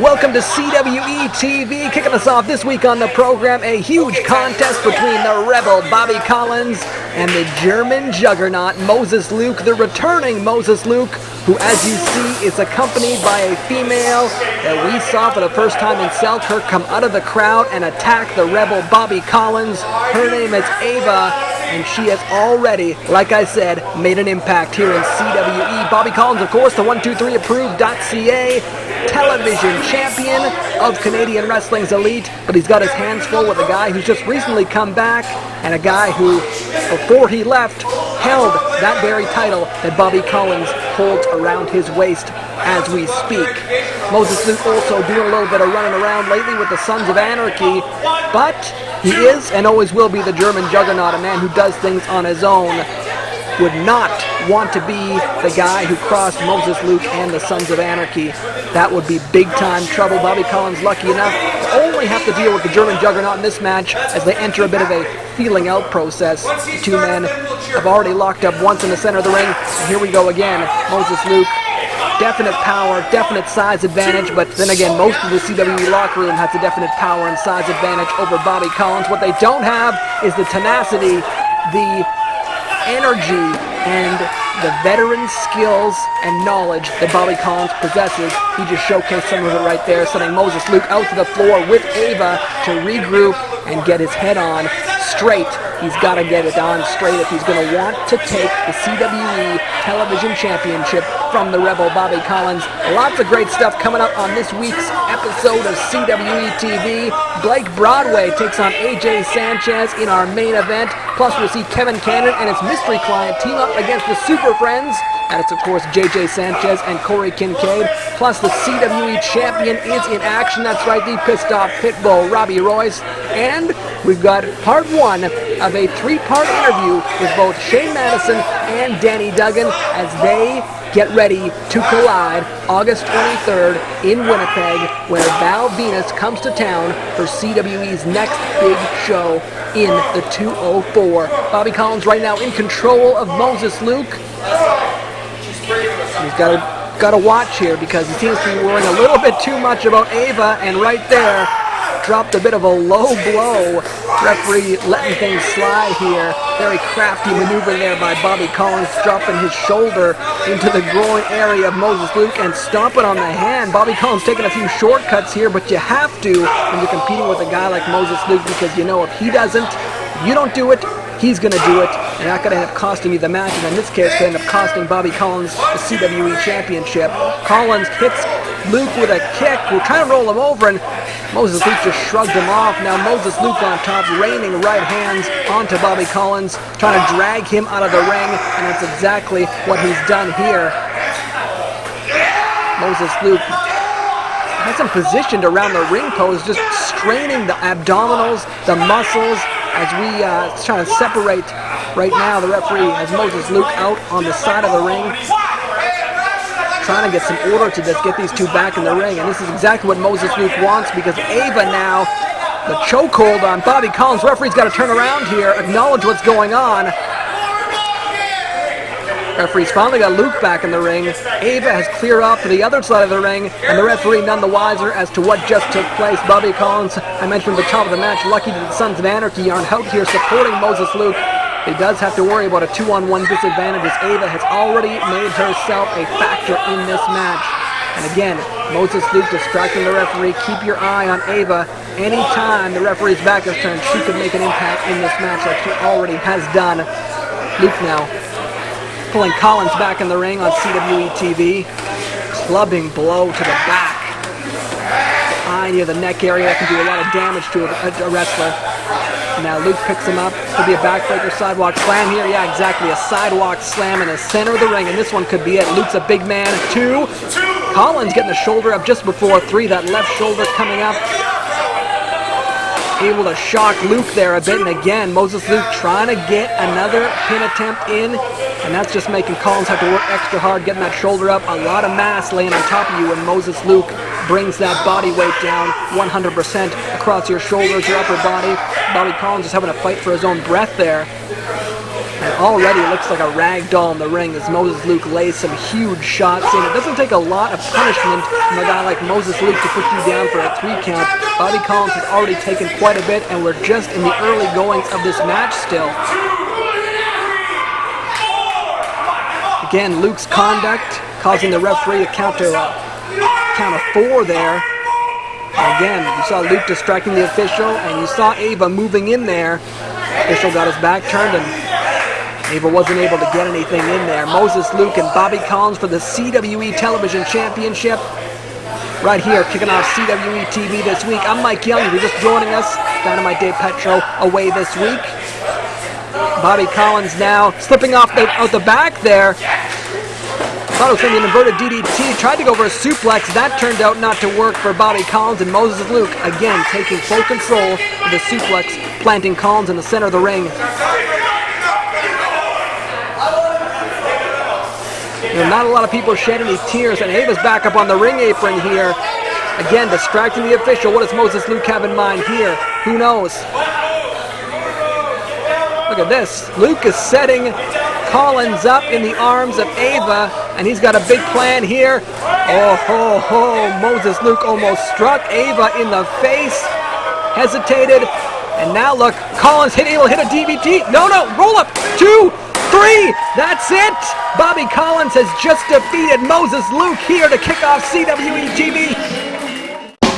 Welcome to CWE TV. Kicking us off this week on the program, a huge contest between the Rebel Bobby Collins and the German juggernaut Moses Luke, the returning Moses Luke, who, as you see, is accompanied by a female that we saw for the first time in Selkirk come out of the crowd and attack the Rebel Bobby Collins. Her name is Ava, and she has already, like I said, made an impact here in CWE. Bobby Collins, of course, the 123approved.ca television champion of Canadian Wrestling's Elite, but he's got his hands full with a guy who's just recently come back and a guy who, before he left, held that very title that Bobby Collins holds around his waist as we speak. Moses Luke also doing a little bit of running around lately with the Sons of Anarchy, but he is and always will be the German juggernaut, a man who does things on his own. Would not want to be the guy who crossed Moses Luke and the Sons of Anarchy. That would be big time trouble. Bobby Collins lucky enough to only have to deal with the German juggernaut in this match as they enter a bit of a feeling out process. The two men have already locked up once in the center of the ring. And here we go again. Moses Luke, definite power, definite size advantage, but then again, most of the CWE locker room has a definite power and size advantage over Bobby Collins. What they don't have is the tenacity, the energy, and the veteran skills and knowledge that Bobby Collins possesses. He just showcased some of it right there, sending Moses Luke out to the floor with Ava to regroup and get his head on straight. He's got to get it on straight if he's going to want to take the CWE Television Championship from the Rebel Bobby Collins. Lots of great stuff coming up on this week's episode of CWE TV. Blake Broadway takes on AJ Sanchez in our main event. Plus, we'll see Kevin Cannon and his mystery client team up against the Super Friends. And it's, of course, JJ Sanchez and Corey Kincaid. Plus, the CWE champion is in action. That's right, the pissed off pitbull, Robbie Royce. And we've got part one of a three-part interview with both Shane Madison and Danny Duggan as they get ready to collide August 23rd in Winnipeg, where Val Venus comes to town for CWE's next big show in the 204. Bobby Collins right now in control of Moses Luke. He's got to watch here because he seems to be worrying a little bit too much about Ava, and right there dropped a bit of a low blow. Referee letting things slide here. Very crafty maneuver there by Bobby Collins, dropping his shoulder into the groin area of Moses Luke and stomping on the hand. Bobby Collins taking a few shortcuts here, but you have to when you're competing with a guy like Moses Luke, because you know if he doesn't, if you don't do it, he's going to do it, and that could end up costing you the match, and in this case could end up costing Bobby Collins the CWE Championship. Collins hits Luke with a kick. We're trying to roll him over, and Moses Luke just shrugged him off. Now Moses Luke on top, raining right hands onto Bobby Collins, trying to drag him out of the ring, and that's exactly what he's done here. Moses Luke has him positioned around the ring post, just straining the abdominals, the muscles, as we trying to separate right now. The referee has Moses Luke out on the side of the ring, trying to get some order to just get these two back in the ring, and this is exactly what Moses Luke wants, because Ava now, the chokehold on Bobby Collins. Referee's got to turn around here, acknowledge what's going on. Referee's finally got Luke back in the ring. Ava has cleared off to the other side of the ring, and the referee none the wiser as to what just took place. Bobby Collins, I mentioned at the top of the match, lucky that the Sons of Anarchy aren't out here supporting Moses Luke. He does have to worry about a 2-on-1 disadvantage, as Ava has already made herself a factor in this match. And again, Moses Luke distracting the referee. Keep your eye on Ava. Anytime the referee's back is turned, she could make an impact in this match like she already has done. Luke now pulling Collins back in the ring on CWE TV. Clubbing blow to the back. Eye near the neck area that can do a lot of damage to a wrestler. Now Luke picks him up. Could be a backbreaker sidewalk slam here. Yeah, exactly. A sidewalk slam in the center of the ring, and this one could be it. Luke's a big man. 2. Collins getting the shoulder up just before 3. That left shoulder coming up. Able to shock Luke there a bit, and again, Moses Luke trying to get another pin attempt in, and that's just making Collins have to work extra hard, getting that shoulder up. A lot of mass laying on top of you when Moses Luke brings that body weight down 100% across your shoulders, your upper body. Bobby Collins is having to fight for his own breath there. And already it looks like a rag doll in the ring as Moses Luke lays some huge shots in. It doesn't take a lot of punishment from a guy like Moses Luke to put you down for a 3 count. Bobby Collins has already taken quite a bit, and we're just in the early goings of this match still. Again, Luke's conduct causing the referee to count of 4 there. And again, you saw Luke distracting the official, and you saw Ava moving in there. The official got his back turned, and Ava wasn't able to get anything in there. Moses Luke and Bobby Collins for the CWE Television Championship. Right here, kicking off CWE TV this week. I'm Mike Young. If you're just joining us, Dynamite Dave Petro away this week. Bobby Collins now slipping off the back there. Thought it was going to be an inverted DDT. Tried to go for a suplex. That turned out not to work for Bobby Collins. And Moses Luke, again, taking full control of the suplex, planting Collins in the center of the ring. Not a lot of people shed any tears, and Ava's back up on the ring apron here. Again, distracting the official. What does Moses Luke have in mind here? Who knows? Look at this. Luke is setting Collins up in the arms of Ava, and he's got a big plan here. Oh, ho, ho. Moses Luke almost struck Ava in the face. Hesitated, and now look, Collins will hit a DVT. No, roll up. 2, 3, that's it! Bobby Collins has just defeated Moses Luke here to kick off CWE TV.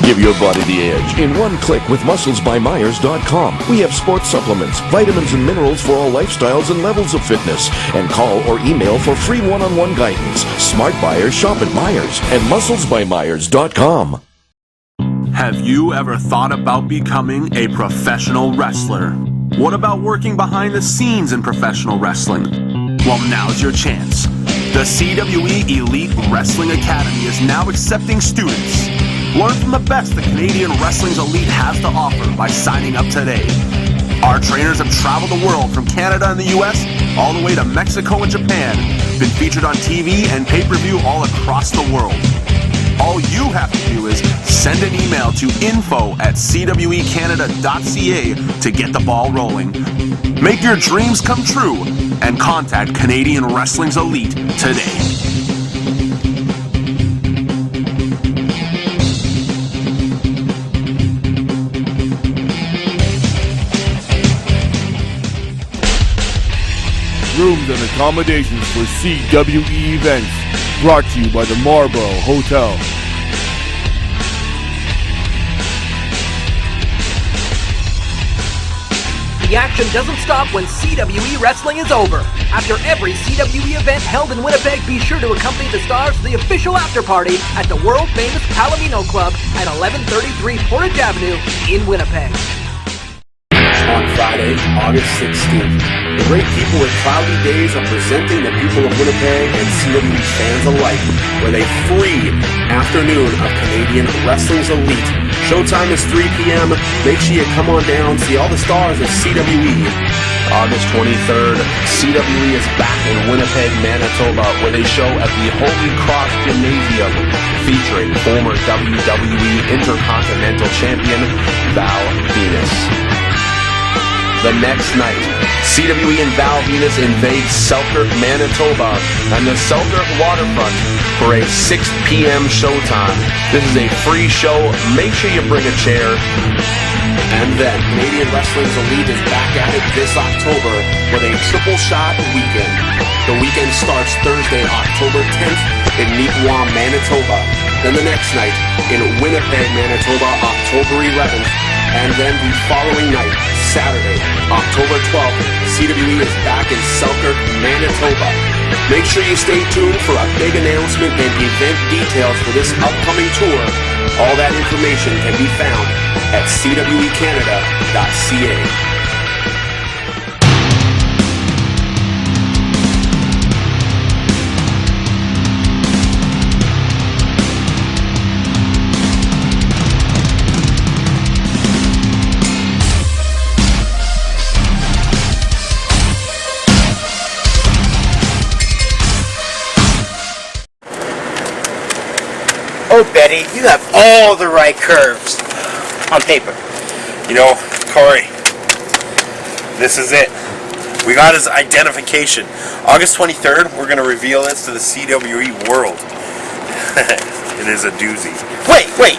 Give your body the edge in one click with MusclesByMyers.com. We have sports supplements, vitamins and minerals for all lifestyles and levels of fitness. And call or email for free one-on-one guidance. Smart buyers shop at Myers and MusclesByMyers.com. Have you ever thought about becoming a professional wrestler? What about working behind the scenes in professional wrestling? Well, now's your chance. The CWE Elite Wrestling Academy is now accepting students. Learn from the best the Canadian Wrestling's Elite has to offer by signing up today. Our trainers have traveled the world from Canada and the US all the way to Mexico and Japan, been featured on TV and pay-per-view all across the world. All you have to do is send an email to info@cwecanada.ca to get the ball rolling. Make your dreams come true and contact Canadian Wrestling's Elite today. Rooms and accommodations for CWE events. Brought to you by the Marlborough Hotel. The action doesn't stop when CWE Wrestling is over. After every CWE event held in Winnipeg, be sure to accompany the stars to the official after party at the world-famous Palomino Club at 1133 Portage Avenue in Winnipeg. On Friday, August 16th. The great people at Cloudy Days are presenting the people of Winnipeg and CWE fans alike with a free afternoon of Canadian Wrestling's Elite. Showtime is 3 p.m. Make sure you come on down and see all the stars of CWE. August 23rd, CWE is back in Winnipeg, Manitoba, where they show at the Holy Cross Gymnasium, featuring former WWE Intercontinental Champion Val Venus. The next night, CWE and Val Venus invade Selkirk, Manitoba, and the Selkirk waterfront for a 6 p.m. showtime. This is a free show. Make sure you bring a chair. And then, Canadian Wrestling's Elite is back at it this October with a triple shot weekend. The weekend starts Thursday, October 10th in Neepawa, Manitoba. Then the next night in Winnipeg, Manitoba, October 11th. And then the following night, Saturday, October 12th, CWE is back in Selkirk, Manitoba. Make sure you stay tuned for a big announcement and event details for this upcoming tour. All that information can be found at CWEcanada.ca. Oh, Betty, you have all the right curves on paper. You know, Corey, this is it. We got his identification. August 23rd, we're going to reveal this to the CWE world. It is a doozy. Wait.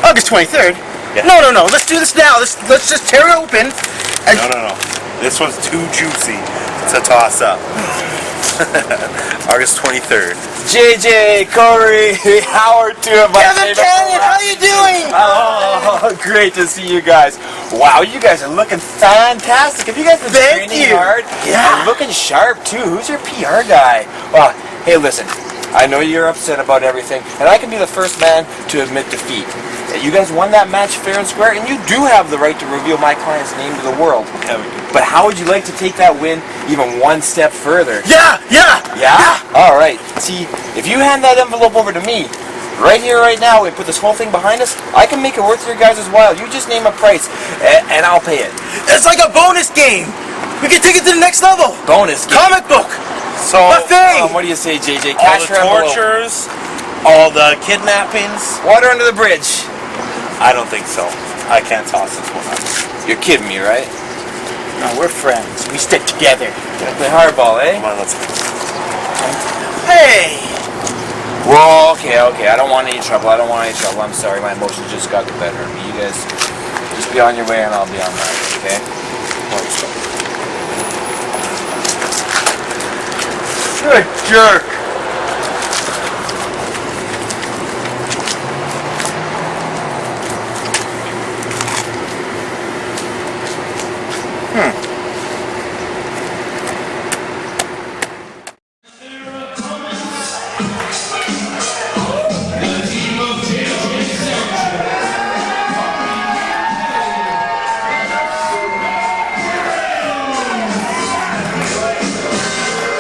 August 23rd? Yeah. No. Let's do this now. Let's just tear it open. No. This one's too juicy to toss up. August 23rd. JJ, Corey, Howard, two of my Kevin Cannon, how you doing? Oh, great to see you guys. Wow, you guys are looking fantastic. Have you guys been training hard? Yeah. And looking sharp, too. Who's your PR guy? Well, hey, listen. I know you're upset about everything, and I can be the first man to admit defeat. You guys won that match fair and square, and you do have the right to reveal my client's name to the world. But how would you like to take that win even one step further? Yeah. All right. See, if you hand that envelope over to me, right here, right now, we put this whole thing behind us, I can make it worth your guys' while. You just name a price, and I'll pay it. It's like a bonus game. We can take it to the next level. Bonus game. Comic book. So, buffet. What do you say, JJ? All Cash the or envelope? tortures, all the kidnappings. Water under the bridge. I don't think so. I can't toss this one up. You're kidding me, right? No, we're friends. We stick together. Gonna play hardball, eh? Come on, let's go. Hey! Well, okay. I don't want any trouble. I'm sorry. My emotions just got the better of me. You guys just be on your way and I'll be on mine, okay? Let's go. Good jerk.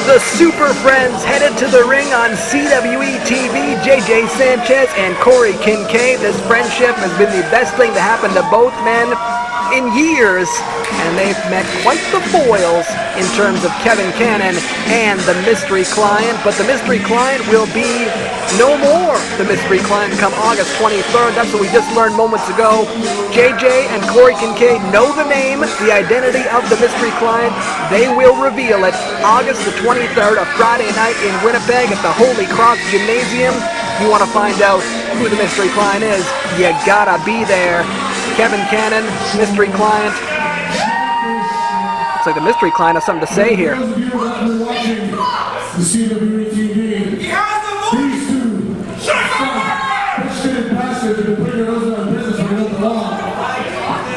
The Super Friends headed to the ring on CWE TV. JJ Sanchez and Corey Kincaid. This friendship has been the best thing to happen to both men in years, and they've met quite the foils in terms of Kevin Cannon and the mystery client, but the mystery client will be no more the mystery client come August 23rd. That's what we just learned moments ago. JJ and Corey Kincaid know the name, the identity of the mystery client. They will reveal it August the 23rd, a Friday night in Winnipeg at the Holy Cross Gymnasium. You want to find out who the mystery client is, you gotta be there. Kevin Cannon, mystery client. Looks like the mystery client has something to say here. The CWE TV. These two passionate bastards have been putting their nose in our business for not long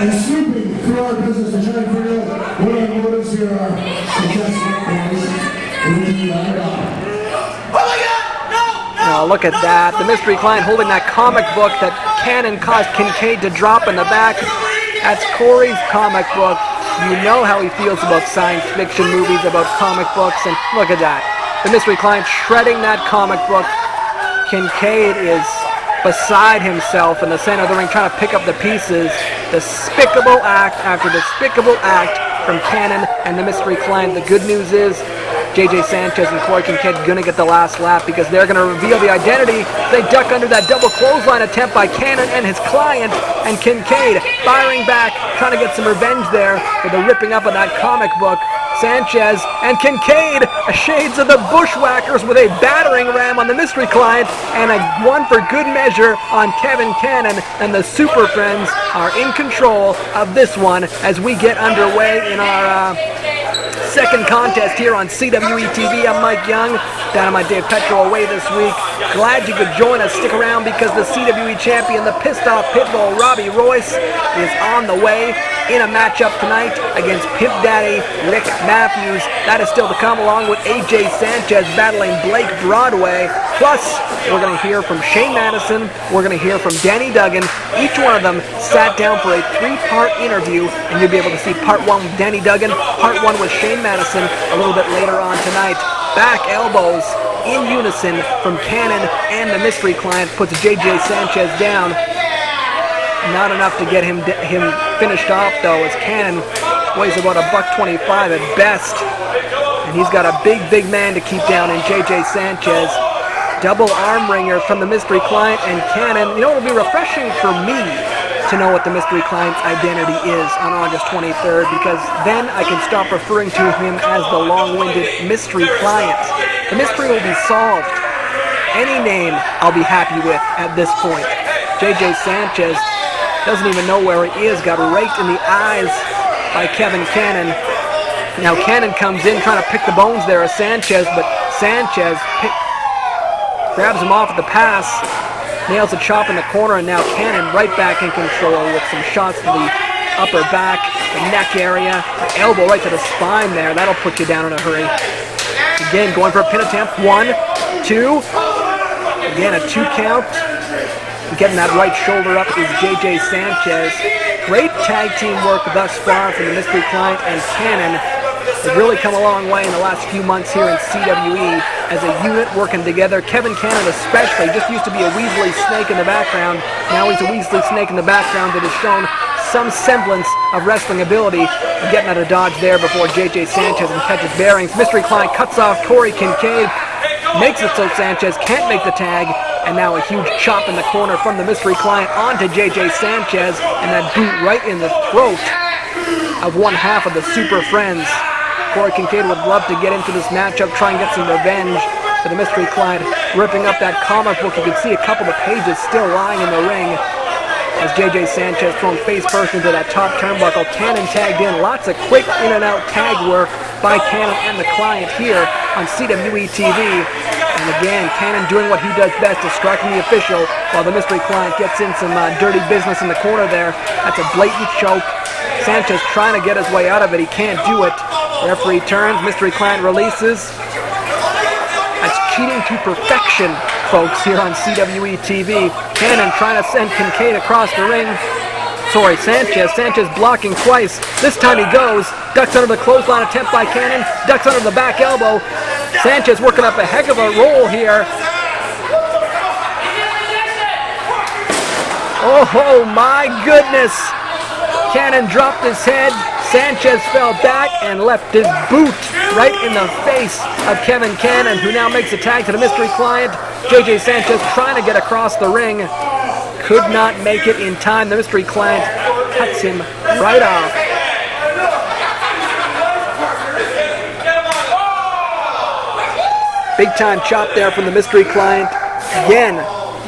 and snooping through our business to try and figure out what our motives here are. And guess what, boys? We are God. Oh, look at that. The mystery client holding that comic book that Cannon caused Kincaid to drop in the back. That's Corey's comic book. You know how he feels about science fiction movies, about comic books, and look at that. The mystery client shredding that comic book. Kincaid is beside himself in the center of the ring trying to pick up the pieces. Despicable act after despicable act from Cannon and the mystery client. The good news is JJ Sanchez and Corey Kincaid gonna get the last lap because they're gonna reveal the identity. They duck under that double clothesline attempt by Cannon and his client, and Kincaid firing back, trying to get some revenge there for the ripping up of that comic book. Sanchez and Kincaid, shades of the Bushwhackers with a battering ram on the mystery client and a one for good measure on Kevin Cannon, and the Super Friends are in control of this one as we get underway in our second contest here on CWE TV. I'm Mike Young, Dynamite Dave Petro away this week. Glad you could join us. Stick around because the CWE champion, the pissed off Pitbull Robbie Royce, is on the way in a matchup tonight against Pimp Daddy Rick Matthews. That is still to come, along with AJ Sanchez battling Blake Broadway. Plus, we're going to hear from Shane Madison. We're going to hear from Danny Duggan. Each one of them sat down for a 3-part interview, and you'll be able to see part 1 with Danny Duggan, part 1 with Shane Madison a little bit later on tonight. Back elbows in unison from Cannon and the mystery client puts JJ Sanchez down. Not enough to get him finished off though, as Cannon weighs about $125 at best, and he's got a big man to keep down in JJ Sanchez. Double arm wringer from the mystery client and Cannon. You know, it'll be refreshing for me to know what the mystery client's identity is on August 23rd, because then I can stop referring to him as the long-winded mystery client. The mystery will be solved. Any name I'll be happy with at this point. JJ Sanchez doesn't even know where he is, got raked in the eyes by Kevin Cannon. Now Cannon comes in trying to pick the bones there of Sanchez, but Sanchez grabs him off at the pass, nails a chop in the corner, and now Cannon right back in control with some shots to the upper back, the neck area, the elbow right to the spine there. That'll put you down in a hurry. Again, going for a pin attempt. 1, 2. Again, a 2 count. Getting that right shoulder up is JJ Sanchez. Great tag team work thus far from the mystery client and Cannon. They've really come a long way in the last few months here in CWE as a unit working together. Kevin Cannon especially just used to be a Weasley snake in the background. Now he's a Weasley snake in the background that has shown some semblance of wrestling ability. And getting out of dodge there before JJ Sanchez and catches bearings. Mystery client cuts off Corey Kincaid. Makes it so Sanchez can't make the tag. And now a huge chop in the corner from the mystery client onto JJ Sanchez. And that boot right in the throat of one half of the Super Friends. Corey Kincaid would love to get into this matchup, try and get some revenge for the mystery client, ripping up that comic book. You can see a couple of pages still lying in the ring as JJ Sanchez thrown face first into that top turnbuckle. Cannon tagged in. Lots of quick in and out tag work by Cannon and the client here on CWE TV. And again, Cannon doing what he does best, distracting the official while the mystery client gets in some dirty business in the corner there. That's a blatant choke. Sanchez trying to get his way out of it. He can't do it. Referee turns, mystery client releases. That's cheating to perfection, folks, here on CWE TV. Cannon trying to send Kincaid across the ring. Sorry, Sanchez. Sanchez blocking twice. This time he goes. Ducks under the clothesline attempt by Cannon. Ducks under the back elbow. Sanchez working up a heck of a roll here. Oh my goodness. Cannon dropped his head. Sanchez fell back and left his boot right in the face of Kevin Cannon, who now makes a tag to the mystery client. JJ Sanchez trying to get across the ring. Could not make it in time. The mystery client cuts him right off. Big time chop there from the mystery client. Again,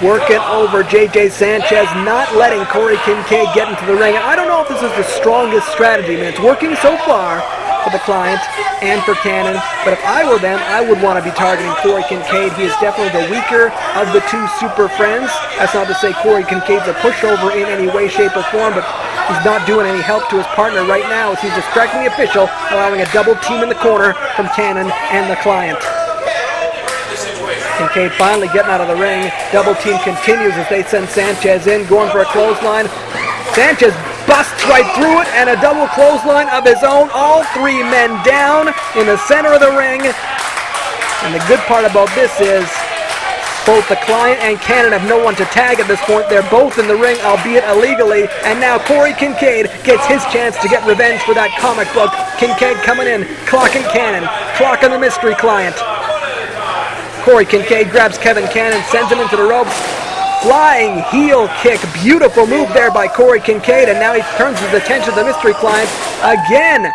working over JJ Sanchez, not letting Corey Kincaid get into the ring. And I don't know if this is the strongest strategy, man. It's working so far for the client and for Cannon, but if I were them, I would want to be targeting Corey Kincaid. He is definitely the weaker of the two Super Friends. That's not to say Corey Kincaid's a pushover in any way, shape, or form, but he's not doing any help to his partner right now as he's distracting the official, allowing a double team in the corner from Cannon and the client. Kincaid finally getting out of the ring. Double team continues as they send Sanchez in, going for a clothesline. Sanchez busts right through it and a double clothesline of his own. All three men down in the center of the ring. And the good part about this is both the client and Cannon have no one to tag at this point. They're both in the ring, albeit illegally. And now Corey Kincaid gets his chance to get revenge for that comic book. Kincaid coming in, clocking Cannon, clocking the mystery client. Corey Kincaid grabs Kevin Cannon, sends him into the ropes. Flying heel kick. Beautiful move there by Corey Kincaid. And now he turns his attention to the mystery client again.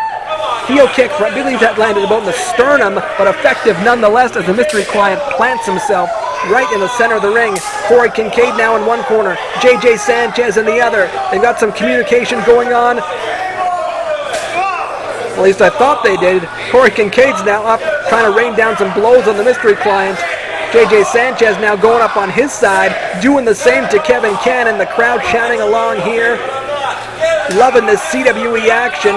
Heel kick, I believe that landed about in the sternum, but effective nonetheless as the mystery client plants himself right in the center of the ring. Corey Kincaid now in one corner, JJ Sanchez in the other. They've got some communication going on. At least I thought they did. Corey Kincaid's now up, trying to rain down some blows on the mystery client. JJ Sanchez now going up on his side, doing the same to Kevin Cannon. The crowd shouting along here. Loving this CWE action.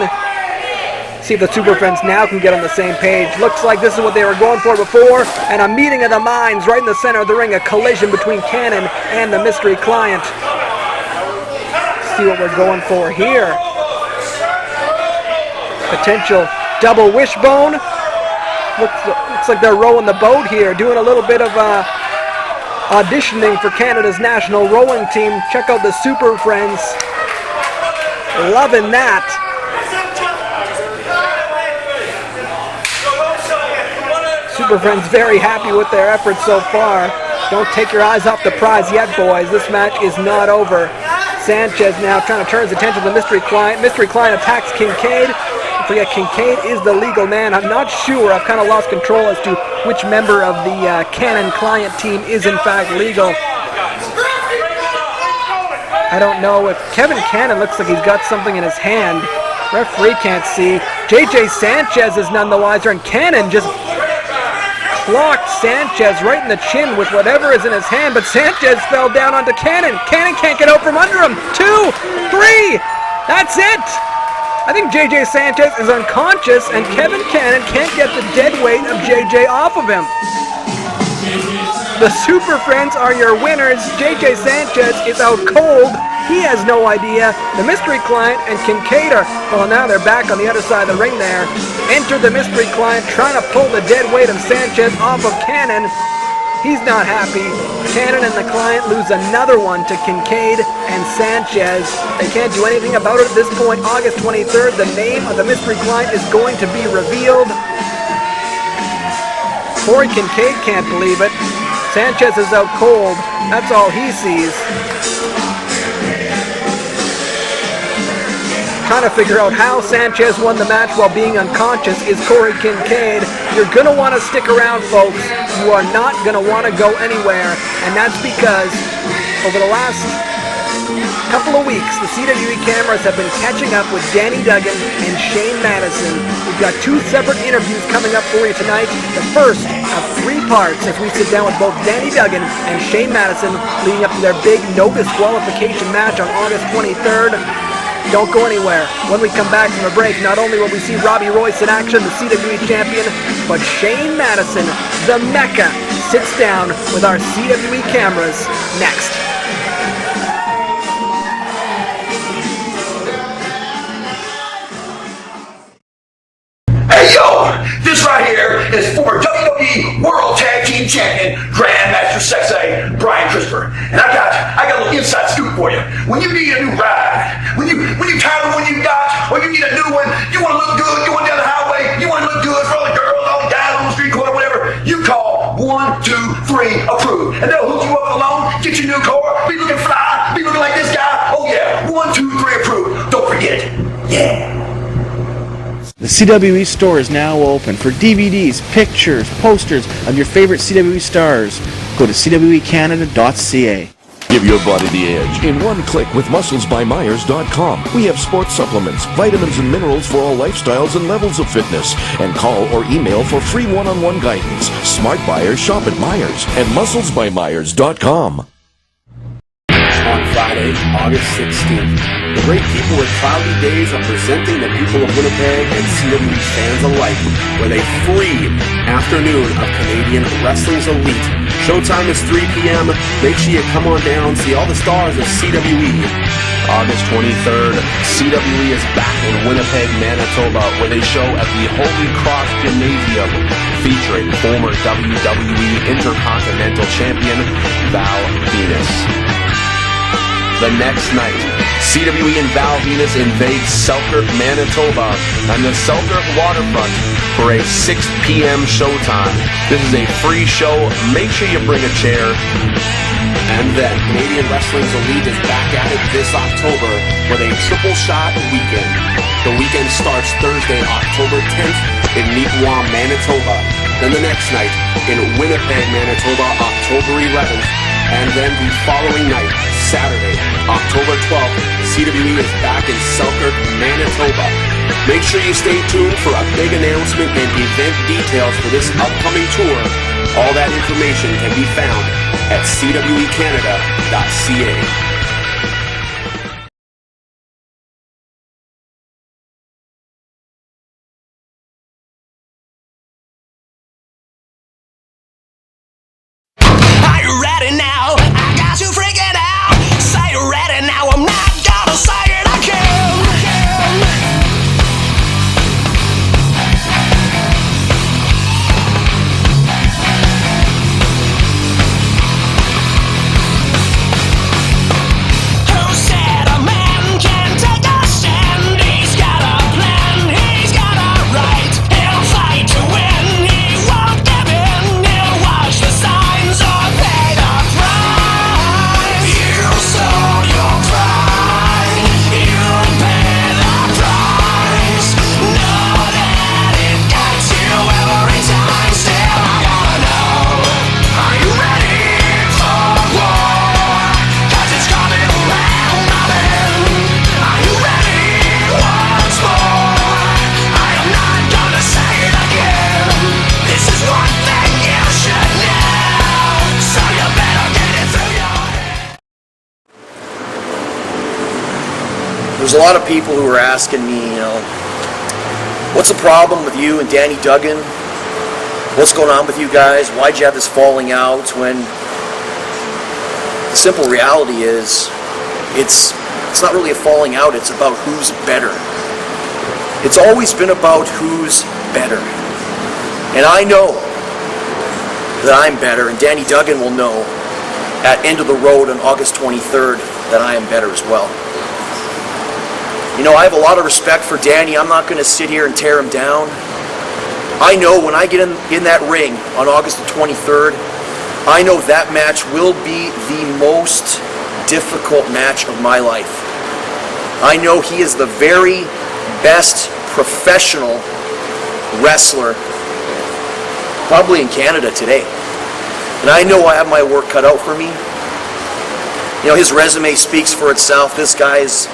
See if the Super Friends now can get on the same page. Looks like this is what they were going for before. And a meeting of the minds right in the center of the ring. A collision between Cannon and the mystery client. See what we're going for here. Potential double wishbone. Looks like they're rowing the boat here, doing a little bit of auditioning for Canada's national rowing team. Check out the Super Friends. Loving that. Super Friends very happy with their efforts so far. Don't take your eyes off the prize yet, boys. This match is not over. Sanchez now trying to turn his attention to the Mystery Client. Mystery Client attacks Kincaid. Don't forget, Kincaid is the legal man. I'm not sure. I've kind of lost control as to which member of the Cannon Client team is in fact legal. I don't know if Kevin Cannon looks like he's got something in his hand. Referee can't see. JJ Sanchez is none the wiser, and Cannon just clocked Sanchez right in the chin with whatever is in his hand, but Sanchez fell down onto Cannon. Cannon can't get out from under him. 2, 3, that's it. I think JJ Sanchez is unconscious, and Kevin Cannon can't get the dead weight of JJ off of him. The Super Friends are your winners. JJ Sanchez is out cold. He has no idea. The Mystery Client and Kincaid are, well, now they're back on the other side of the ring there. Enter the Mystery Client trying to pull the dead weight of Sanchez off of Cannon. He's not happy. Cannon and the Client lose another one to Kincaid and Sanchez. They can't do anything about it at this point. August 23rd, the name of the Mystery Client is going to be revealed. Corey Kincaid can't believe it. Sanchez is out cold. That's all he sees. Trying to figure out how Sanchez won the match while being unconscious is Corey Kincaid. You're going to want to stick around, folks. You are not going to want to go anywhere. And that's because over the last couple of weeks, the CWE cameras have been catching up with Danny Duggan and Shane Madison. We've got 2 separate interviews coming up for you tonight. The first of 3 parts as we sit down with both Danny Duggan and Shane Madison leading up to their big no disqualification match on August 23rd. Don't go anywhere. When we come back from the break, not only will we see Robbie Royce in action, the CWE champion, but Shane Madison, the Mecca, sits down with our CWE cameras next. Hey yo, this right here is former WWE World Tag Team Champion, Grandmaster Sexay, Brian Crisper. And I got a little inside scoop for you. When you need a new ride, when you're tired of the one you got, or you need a new one, you want to look good going down the highway, you want to look good for all the girls, all the guys on the street corner, whatever, you call 123 Approved. And they'll hook you up with a loan, get your new car, be looking fly, be looking like this guy. Oh yeah, 123 Approved. Don't forget it. Yeah. The CWE store is now open for DVDs, pictures, posters of your favorite CWE stars. Go to CWEcanada.ca. Give your body the edge in one click with MusclesByMyers.com. We have sports supplements, vitamins and minerals for all lifestyles and levels of fitness. And call or email for free one-on-one guidance. Smart buyers shop at Myers and MusclesByMyers.com. On Friday, August 16th, the great people at Cloudy Days are presenting the people of Winnipeg and CWE fans alike with a free afternoon of Canadian Wrestling's Elite. Showtime is 3 p.m. Make sure you come on down and see all the stars of CWE. August 23rd, CWE is back in Winnipeg, Manitoba, where they show at the Holy Cross Gymnasium, featuring former WWE Intercontinental Champion Val Venus. The next night, CWE and Val Venus invade Selkirk, Manitoba, on the Selkirk waterfront for a 6 p.m. showtime. This is a free show. Make sure you bring a chair. And then, Canadian Wrestling's Elite is back at it this October with a triple shot weekend. The weekend starts Thursday, October 10th in Neepawa, Manitoba. Then the next night in Winnipeg, Manitoba, October 11th. And then the following night, Saturday, October 12th, CWE is back in Selkirk, Manitoba. Make sure you stay tuned for a big announcement and event details for this upcoming tour. All that information can be found at CWEcanada.ca. There's a lot of people who are asking me, what's the problem with you and Danny Duggan? What's going on with you guys? Why'd you have this falling out? When the simple reality is, it's not really a falling out, it's about who's better. It's always been about who's better. And I know that I'm better, and Danny Duggan will know at End of the Road on August 23rd that I am better as well. I have a lot of respect for Danny. I'm not going to sit here and tear him down. I know when I get in that ring on August the 23rd, I know that match will be the most difficult match of my life. I know he is the very best professional wrestler probably in Canada today. And I know I have my work cut out for me. His resume speaks for itself. This guy's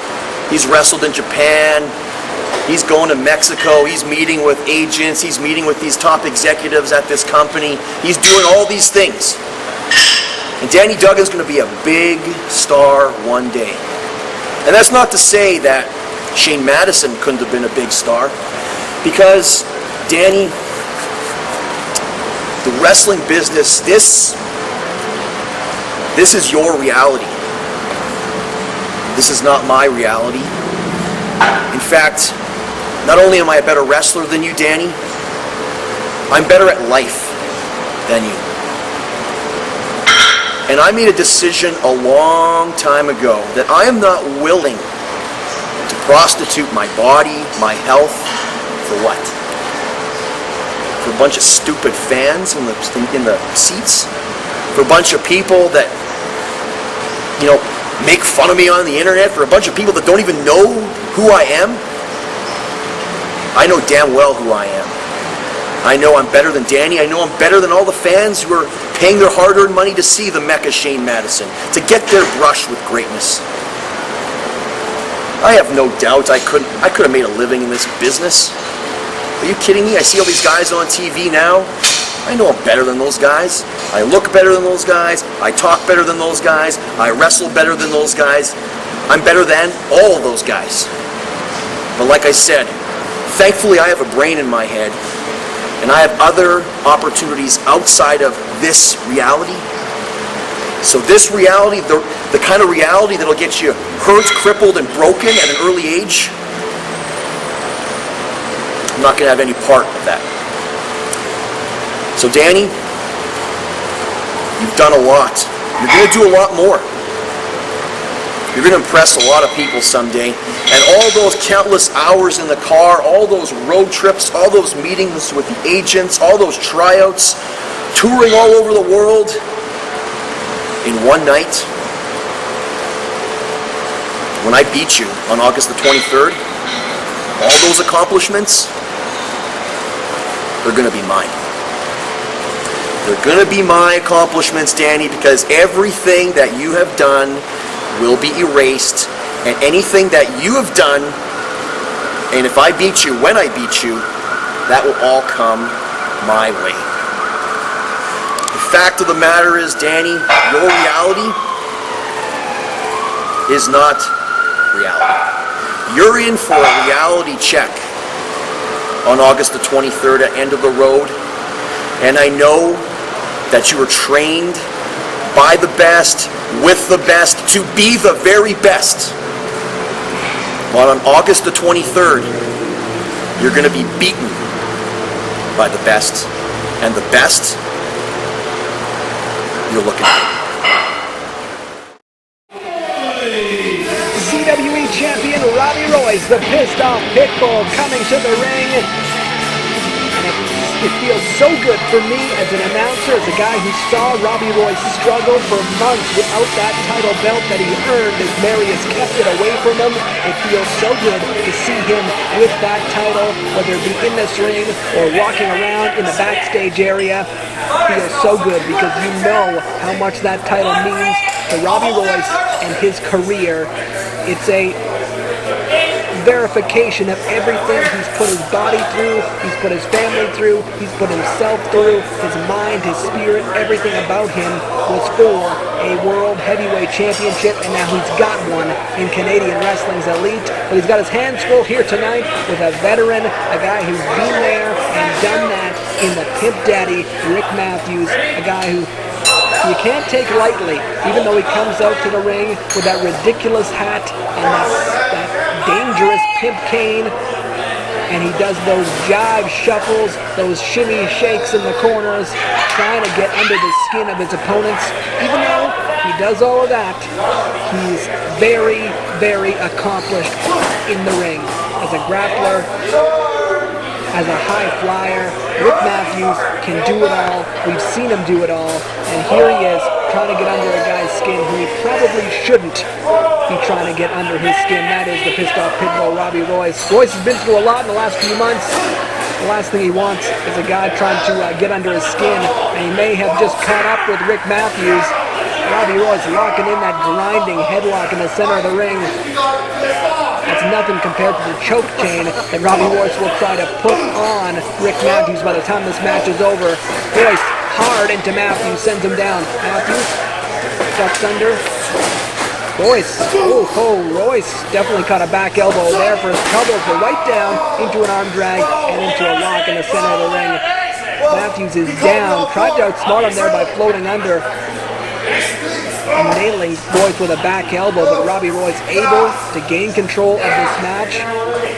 he's wrestled in Japan. He's going to Mexico. He's meeting with agents. He's meeting with these top executives at this company. He's doing all these things. And Danny Duggan's going to be a big star one day. And that's not to say that Shane Madison couldn't have been a big star, because Danny, the wrestling business, this is your reality. This is not my reality. In fact, not only am I a better wrestler than you, Danny, I'm better at life than you. And I made a decision a long time ago that I am not willing to prostitute my body, my health, for what? For a bunch of stupid fans in the seats? For a bunch of people that, make fun of me on the internet? For a bunch of people that don't even know who I am? I know damn well who I am. I know I'm better than Danny. I know I'm better than all the fans who are paying their hard-earned money to see the Mecca Shane Madison, to get their brush with greatness. I have no doubt I could have made a living in this business. Are you kidding me? I see all these guys on TV now. I know I'm better than those guys. I look better than those guys. I talk better than those guys. I wrestle better than those guys. I'm better than all of those guys. But like I said, thankfully I have a brain in my head, and I have other opportunities outside of this reality. So this reality, the kind of reality that'll get you hurt, crippled, and broken at an early age, I'm not going to have any part of that. So Danny, you've done a lot. You're going to do a lot more. You're going to impress a lot of people someday. And all those countless hours in the car, all those road trips, all those meetings with the agents, all those tryouts, touring all over the world in one night. When I beat you on August the 23rd, all those accomplishments, they're going to be mine. They're going to be my accomplishments, Danny, because everything that you have done will be erased, and anything that you have done, and if I beat you, when I beat you, that will all come my way. The fact of the matter is, Danny, your reality is not reality. You're in for a reality check on August the 23rd at End of the Road, and I know that you were trained by the best, with the best, to be the very best. But on August the 23rd, you're going to be beaten by the best. And the best, you're looking at. CWE champion Robbie Royce, the pissed off pitbull, coming to the ring. It feels so good for me as an announcer, as a guy who saw Robbie Royce struggle for months without that title belt that he earned as Marius kept it away from him. It feels so good to see him with that title, whether it be in this ring or walking around in the backstage area. It feels so good because you know how much that title means to Robbie Royce and his career. It's a verification of everything he's put his body through, he's put his family through, he's put himself through, his mind, his spirit, everything about him was for a World Heavyweight Championship, and now he's got one in Canadian Wrestling's Elite. But he's got his hands full here tonight with a veteran, a guy who's been there and done that in the Pimp Daddy, Rick Matthews, a guy who you can't take lightly, even though he comes out to the ring with that ridiculous hat and that dangerous pimp cane, and he does those jive shuffles, those shimmy shakes in the corners, trying to get under the skin of his opponents. Even though he does all of that, he's very, very accomplished in the ring. As a grappler, as a high flyer, Rick Matthews can do it all. We've seen him do it all. And here he is, trying to get under a guy's skin who he probably shouldn't be trying to get under his skin. That is the pissed off pitbull, Robbie Royce. Royce has been through a lot in the last few months. The last thing he wants is a guy trying to get under his skin. And he may have just caught up with Rick Matthews. Robbie Royce locking in that grinding headlock in the center of the ring. That's nothing compared to the choke chain that Robbie Royce will try to put on Rick Matthews by the time this match is over. Royce hard into Matthews, sends him down. Matthews ducks under. Royce, Royce definitely caught a back elbow there for his troubles, but right down into an arm drag and into a lock in the center of the ring. Matthews is down, tried to outsmart him there by floating under and nailing Royce with a back elbow, but Robbie Royce able to gain control of this match.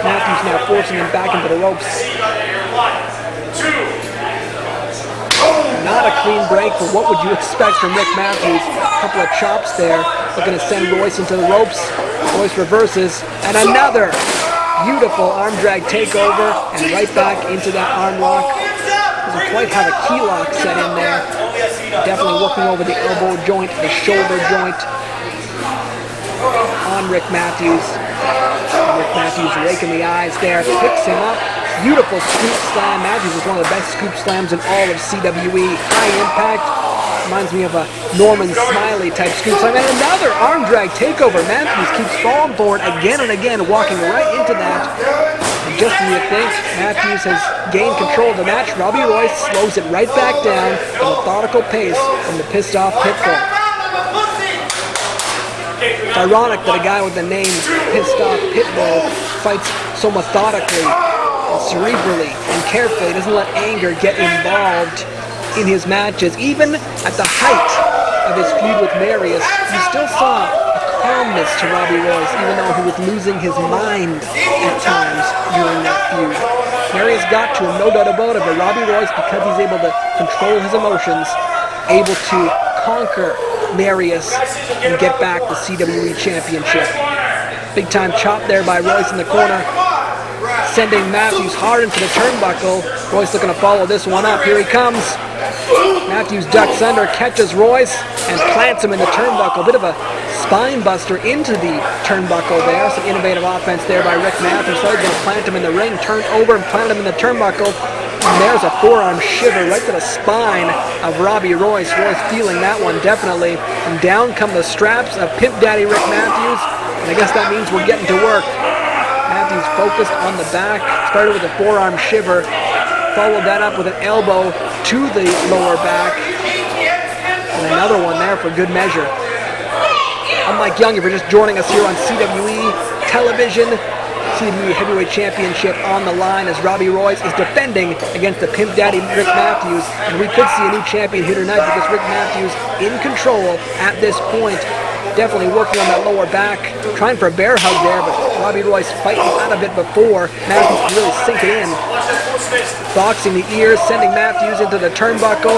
Matthews now forcing him back into the ropes. Not a clean break, but what would you expect from Rick Matthews? A couple of chops there, looking to send Royce into the ropes. Royce reverses, and another beautiful arm drag takeover, and right back into that arm lock. Doesn't quite have a key lock set in there. Definitely working over the elbow joint, the shoulder joint on Rick Matthews. Rick Matthews raking the eyes there, picks him up. Beautiful scoop slam. Matthews is one of the best scoop slams in all of CWE. High impact. Reminds me of a Norman Smiley type scoop slam. And another arm drag takeover. Matthews keeps falling forward again and again, walking right into that. And just when you think Matthews has gained control of the match, Robbie Royce slows it right back down at a methodical pace from the pissed off Pitbull. It's ironic that a guy with the name Pissed Off Pitbull fights so methodically and cerebrally and carefully. He doesn't let anger get involved in his matches. Even at the height of his feud with Marius, you still saw a calmness to Robbie Royce, even though he was losing his mind at times during that feud. Marius got to him, no doubt about it, but Robbie Royce, because he's able to control his emotions, able to conquer Marius and get back the CWE Championship. Big time chop there by Royce in the corner, sending Matthews hard into the turnbuckle. Royce looking to follow this one up. Here he comes. Matthews ducks under, catches Royce, and plants him in the turnbuckle. A bit of a spine buster into the turnbuckle there. Some innovative offense there by Rick Matthews. So he's going to plant him in the ring, turn over and plant him in the turnbuckle. And there's a forearm shiver right to the spine of Robbie Royce. Royce feeling that one definitely. And down come the straps of Pimp Daddy Rick Matthews. And I guess that means we're getting to work. Matthews focused on the back, started with a forearm shiver, followed that up with an elbow to the lower back, and another one there for good measure. I'm Mike Young. If you're just joining us here on CWE Television, CWE Heavyweight Championship on the line as Robbie Royce is defending against the Pimp Daddy Rick Matthews, and we could see a new champion here tonight because Rick Matthews in control at this point. Definitely working on that lower back, trying for a bear hug there, but Robbie Royce fighting out of it before Matthews can really sink it in. Boxing the ears, sending Matthews into the turnbuckle.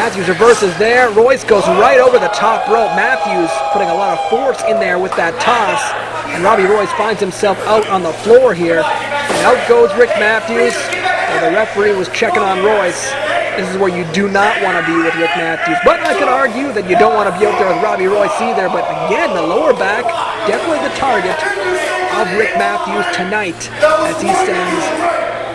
Matthews reverses there. Royce goes right over the top rope. Matthews putting a lot of force in there with that toss. And Robbie Royce finds himself out on the floor here. And out goes Rick Matthews. Well, the referee was checking on Royce. This is where you do not want to be with Rick Matthews. But I could argue that you don't want to be out there with Robbie Royce either. But again, the lower back, definitely the target of Rick Matthews tonight as he sends